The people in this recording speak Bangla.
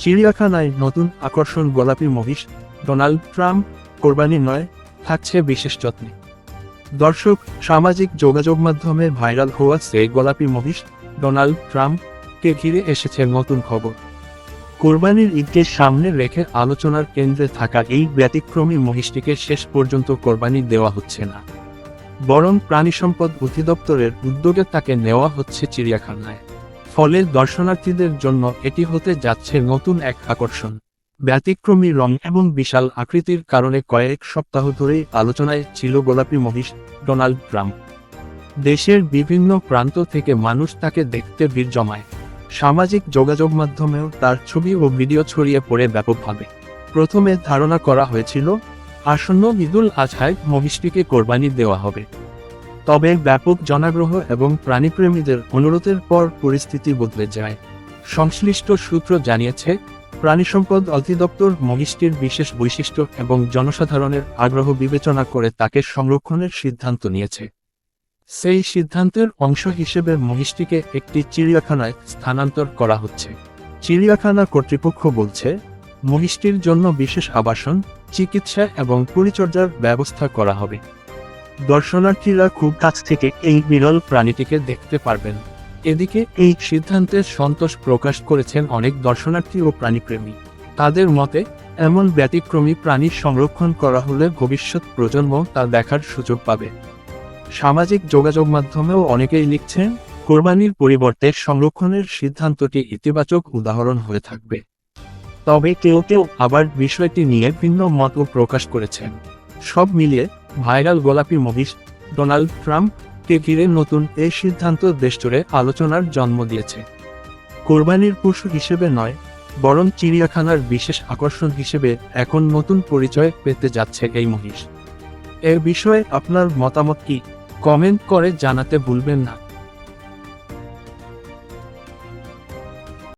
চিড়িয়াখানায় নতুন আকর্ষণ গোলাপি মহিষ, ডোনাল্ড ট্রাম্প কোরবানি নয়, থাকছে বিশেষ যত্নে। দর্শক, সামাজিক যোগাযোগ মাধ্যমে ভাইরাল হওয়া সেই গোলাপি মহিষ, ডোনাল্ড ট্রাম্পকে ঘিরে এসেছে নতুন খবর। কোরবানির ঈদকে সামনে রেখে আলোচনার কেন্দ্রে থাকা এই ব্যতিক্রমী মহিষটিকে শেষ পর্যন্ত কোরবানি দেওয়া হচ্ছে না, বরং প্রাণিসম্পদ অধিদপ্তরের উদ্যোগে তাকে নেওয়া হচ্ছে চিড়িয়াখানায়। ফলে দর্শনার্থীদের জন্য এটি হতে যাচ্ছে নতুন এক আকর্ষণ। ব্যতিক্রমী রং এবং বিশাল আকৃতির কারণে কয়েক সপ্তাহ ধরেই আলোচনায় ছিল গোলাপি মহিষ, ডোনাল্ড ট্রাম্প। দেশের বিভিন্ন প্রান্ত থেকে মানুষ তাকে দেখতে ভিড় জমায়। সামাজিক যোগাযোগ মাধ্যমেও তার ছবি ও ভিডিও ছড়িয়ে পড়ে ব্যাপকভাবে। প্রথমে ধারণা করা হয়েছিল আসন্ন ঈদুল আজহায় মহিষটিকে কোরবানি দেওয়া হবে। তবে ব্যাপক জনাগ্রহ এবং প্রাণীপ্রেমীদের অনুরোধের পর পরিস্থিতি বদলে যায়। সংশ্লিষ্ট সূত্র জানিয়েছে, প্রাণিসম্পদ অধিদপ্তর মহিষটির বিশেষ বৈশিষ্ট্য এবং জনসাধারণের আগ্রহ বিবেচনা করে তাকে সংরক্ষণের সিদ্ধান্ত নিয়েছে। সেই সিদ্ধান্তের অংশ হিসেবে মহিষটিকে একটি চিড়িয়াখানায় স্থানান্তর করা হচ্ছে। চিড়িয়াখানা কর্তৃপক্ষ বলছে, মহিষটির জন্য বিশেষ আবাসন, চিকিৎসা এবং পরিচর্যার ব্যবস্থা করা হবে। দর্শনার্থীরা খুব কাছ থেকে এই বিরল প্রাণীটিকে দেখতে পারবেন। এদিকে এই সিদ্ধান্তের সন্তোষ প্রকাশ করেছেন অনেক দর্শনার্থী ও প্রাণীপ্রেমী। তাদের মতে, এমন ব্যতিক্রমী প্রাণী সংরক্ষণ করা হলে ভবিষ্যৎ প্রজন্ম তা দেখার সুযোগ পাবে। সামাজিক যোগাযোগ মাধ্যমেও অনেকেই লিখছেন, কোরবানির পরিবর্তে সংরক্ষণের সিদ্ধান্তটি ইতিবাচক উদাহরণ হয়ে থাকবে। তবে কেউ কেউ আবার বিষয়টি নিয়ে ভিন্ন মতও প্রকাশ করেছেন। সব মিলিয়ে ভাইরাল গোলাপি মহিষ, ডোনাল্ড ট্রাম্পকে ঘিরে নতুন এই সিদ্ধান্ত দেশজুড়ে আলোচনার জন্ম দিয়েছে। কোরবানির পশু হিসেবে নয়, বরং চিড়িয়াখানার বিশেষ আকর্ষণ হিসেবে এখন নতুন পরিচয় পেতে যাচ্ছে এই মহিষ। এর বিষয়ে আপনার মতামত কি? কমেন্ট করে জানাতে ভুলবেন না।